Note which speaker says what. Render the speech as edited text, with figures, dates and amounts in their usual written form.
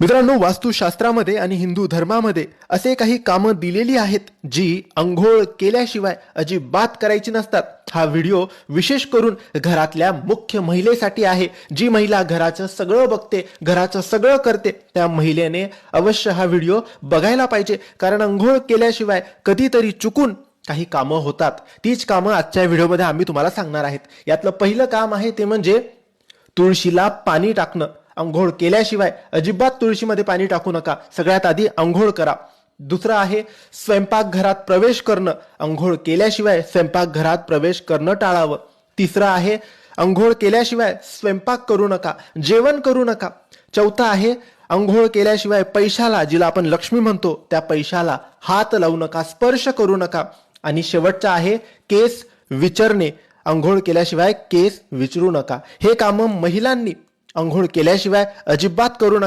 Speaker 1: मित्रांनो, वास्तुशास्त्रामध्ये आणि हिंदू धर्मामध्ये असे काही कामं दिलेली आहेत जी अंघोळ केल्याशिवाय अजिबात करायची नसतात. हा व्हिडिओ विशेष करून घरातल्या मुख्य महिलेसाठी आहे. जी महिला घराचं सगळं बघते, घराचं सगळं करते, त्या महिलेने अवश्य हा व्हिडिओ बघायला पाहिजे. कारण अंघोळ केल्याशिवाय कधीतरी चुकून काही कामं होतात. तीच कामं आजच्या व्हिडिओमध्ये आम्ही तुम्हाला सांगणार आहेत. यातलं पहिलं काम आहे ते म्हणजे तुळशीला पाणी टाकणं. अंघोळ केल्याशिवाय अजिबात तुळशीमध्ये पाणी टाकू नका. सगळ्यात आधी अंघोळ करा. दुसरं आहे स्वयंपाकघरात प्रवेश करणं. अंघोळ केल्याशिवाय स्वयंपाकघरात प्रवेश करणं टाळावं. तिसरं आहे अंघोळ केल्याशिवाय स्वयंपाक करू नका, जेवण करू नका. चौथं आहे अंघोळ केल्याशिवाय पैशाला, जिला आपण लक्ष्मी म्हणतो, त्या पैशाला हात लावू नका, स्पर्श करू नका. आणि शेवटचं आहे केस विचरणे. अंघोळ केल्याशिवाय केस विचरू नका. हे कामं महिलांनी अंघोळ केल्याशिवाय अजिबात करू नका.